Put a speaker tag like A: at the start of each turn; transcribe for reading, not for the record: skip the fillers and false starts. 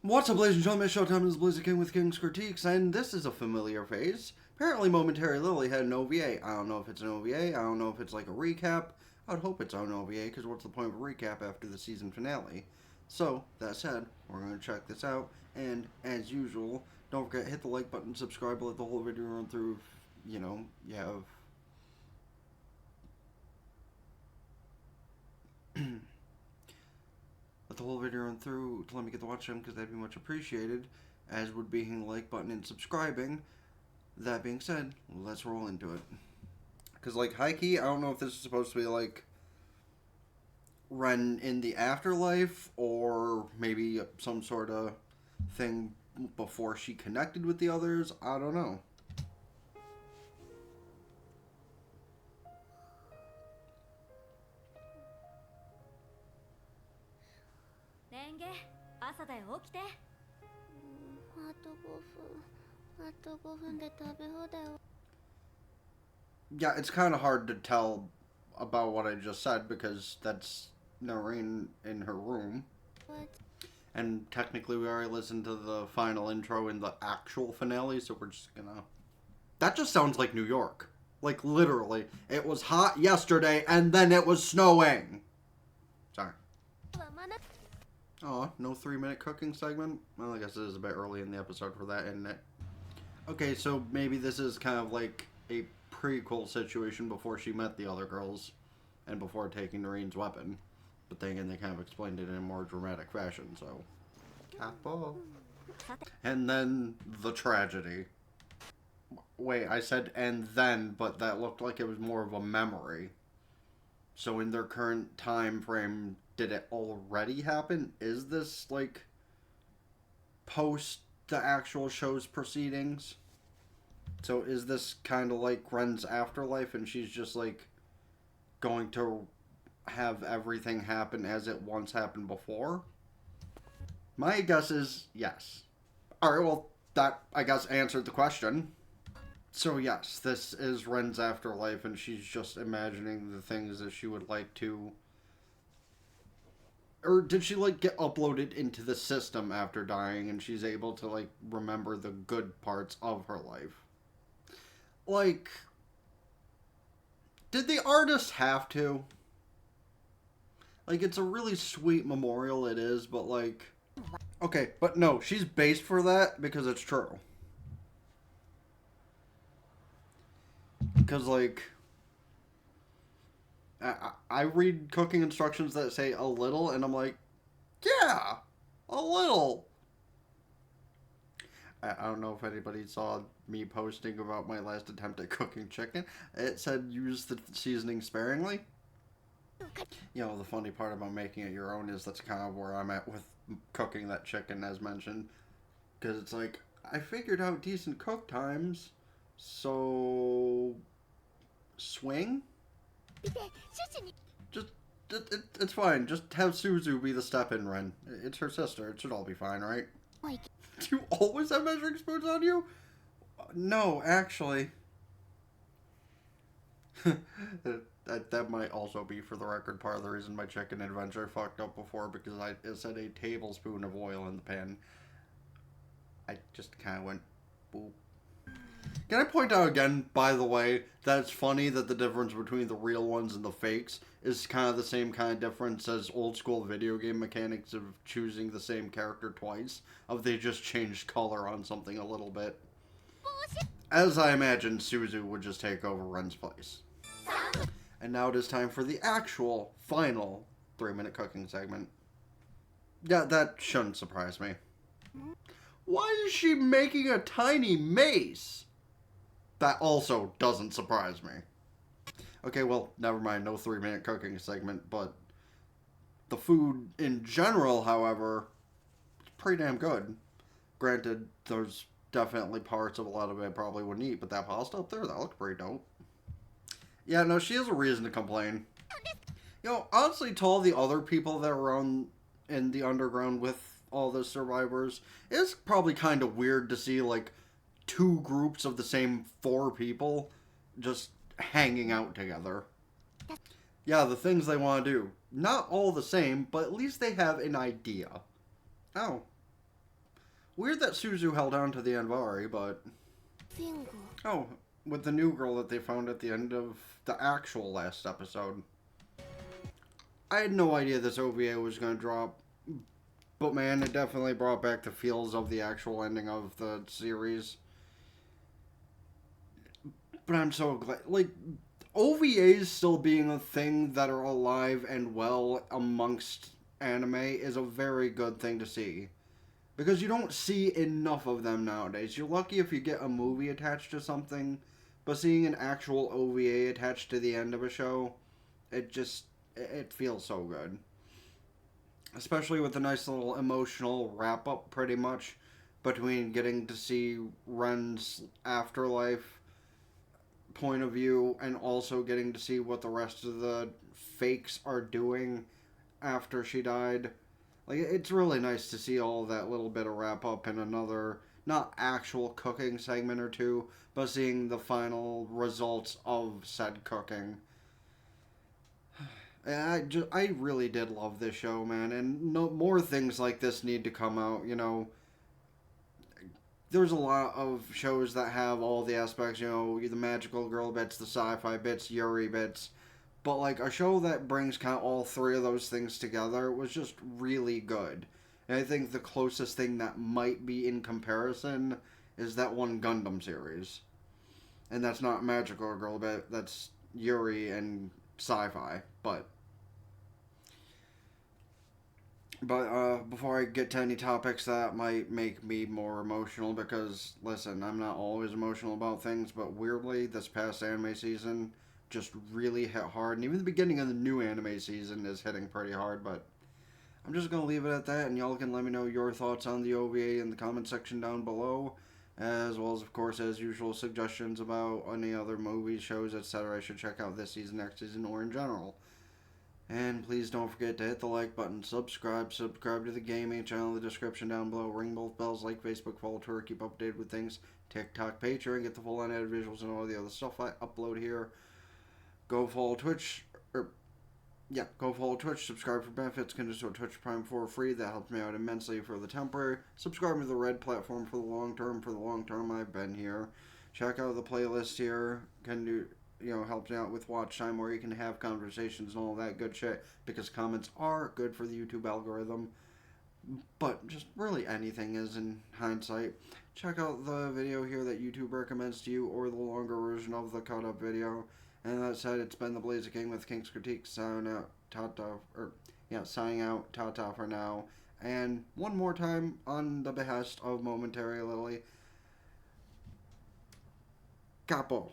A: What's up, ladies and gentlemen? Showtime is Blizzard King with King's Critiques, and this is a familiar face. Apparently, Momentary Lily had an OVA. I don't know if it's an OVA. I don't know if it's like a recap. I'd hope it's an OVA, because what's the point of a recap after the season finale? So, that said, we're going to check this out, and as usual, don't forget, hit the like button, subscribe, let the whole video run through if, you know, you have... let the whole video run through to let me get to watch them, because that'd be much appreciated, as would be hitting the like button and subscribing. That being said, let's roll into it. Because, like, high-key, I don't know if this is supposed to be, like, Ren in the afterlife, or maybe some sort of thing before she connected with the others. I don't know. Yeah, it's kind of hard to tell about what I just said because that's Noreen in her room.
B: What?
A: And technically we already listened to the final intro in the actual finale, so we're just gonna... That just sounds like New York. Like, literally. It was hot yesterday, and then it was snowing. Sorry. Oh, no 3-minute cooking segment? Well, I guess it is a bit early in the episode for that, isn't it? Okay, so maybe this is kind of like a prequel situation before she met the other girls and before taking Noreen's weapon. But then again, they kind of explained it in a more dramatic fashion, so... Capo. And then the tragedy. Wait, I said and then, but that looked like it was more of a memory. So in their current time frame, did it already happen? Is this, like, post the actual show's proceedings? So is this kind of like Ren's afterlife and she's just, like, going to have everything happen as it once happened before? My guess is yes. Alright, well, that, I guess, answered the question. So yes, this is Ren's afterlife, and she's just imagining the things that she would like to... Or did she, like, get uploaded into the system after dying, and she's able to, like, remember the good parts of her life? Like... Did the artist have to? Like, it's a really sweet memorial, it is, but, like... Okay, but no, she's based for that because it's true. Because, like, I read cooking instructions that say a little, and I'm like, yeah, a little. I don't know if anybody saw me posting about my last attempt at cooking chicken. It said use the seasoning sparingly. You know, the funny part about making it your own is that's kind of where I'm at with cooking that chicken, as mentioned. Because it's like, I figured out decent cook times, so... Swing? Just, it's fine. Just have Suzu be the step-in Ren. It's her sister. It should all be fine, right? Do you always have measuring spoons on you? No, actually. that might also be, for the record, part of the reason my chicken adventure fucked up before, because it said a tablespoon of oil in the pan. I just kind of went, boop. Can I point out again, by the way, that it's funny that the difference between the real ones and the fakes is kind of the same kind of difference as old school video game mechanics of choosing the same character twice, of they just changed color on something a little bit. As I imagine, Suzu would just take over Ren's place. And now it is time for the actual, final 3-minute cooking segment. Yeah, that shouldn't surprise me. Why is she making a tiny mace? That also doesn't surprise me. Okay, well, never mind, no 3-minute cooking segment, but the food in general, however, is pretty damn good. Granted, there's definitely parts of a lot of it I probably wouldn't eat, but that pasta up there, that looked pretty dope. Yeah, no, she has a reason to complain. You know, honestly, to all the other people that are in the underground with all the survivors, it's probably kind of weird to see, like, 2 groups of the same 4 people just hanging out together. Yeah, the things they want to do. Not all the same, but at least they have an idea. Oh. Weird that Suzu held on to the Anvari, but... Oh, with the new girl that they found at the end of the actual last episode. I had no idea this OVA was going to drop. But man, it definitely brought back the feels of the actual ending of the series. But I'm so glad. Like, OVAs still being a thing that are alive and well amongst anime is a very good thing to see. Because you don't see enough of them nowadays. You're lucky if you get a movie attached to something, but seeing an actual OVA attached to the end of a show, it feels so good. Especially with a nice little emotional wrap-up, pretty much, between getting to see Ren's afterlife point of view and also getting to see what the rest of the fakes are doing after she died. Like, it's really nice to see all that little bit of wrap up in another, not actual cooking segment or two, but seeing the final results of said cooking. I really did love this show, man, and no more things like this need to come out. You know, there's a lot of shows that have all the aspects. You know, the magical girl bits, the sci-fi bits, Yuri bits, but like a show that brings kind of all three of those things together was just really good. And I think the closest thing that might be in comparison is that one Gundam series, and that's not magical girl bit. That's Yuri and sci-fi, But before I get to any topics that might make me more emotional, because listen, I'm not always emotional about things, but weirdly, this past anime season just really hit hard, and even the beginning of the new anime season is hitting pretty hard. But I'm just gonna leave it at that, and y'all can let me know your thoughts on the OVA in the comment section down below, as well as, of course, as usual, suggestions about any other movies, shows, etc. I should check out this season, next season, or in general. And please don't forget to hit the like button, subscribe to the gaming channel in the description down below, ring both bells, like Facebook, follow Twitter, keep updated with things, TikTok, Patreon, get the full unedited visuals and all the other stuff I upload here. Go follow Twitch, subscribe for benefits, can just go to Twitch Prime for free, that helps me out immensely for the temporary. Subscribe to the red platform for the long term, I've been here. Check out the playlist here, helps me out with watch time, where you can have conversations and all that good shit, because comments are good for the YouTube algorithm. But just really anything is in hindsight. Check out the video here that YouTube recommends to you, or the longer version of the cut up video. And that said, it's been the Blazer King with King's Critique, signing out, ta-ta for now. And one more time, on the behest of Momentary Lily, Capo.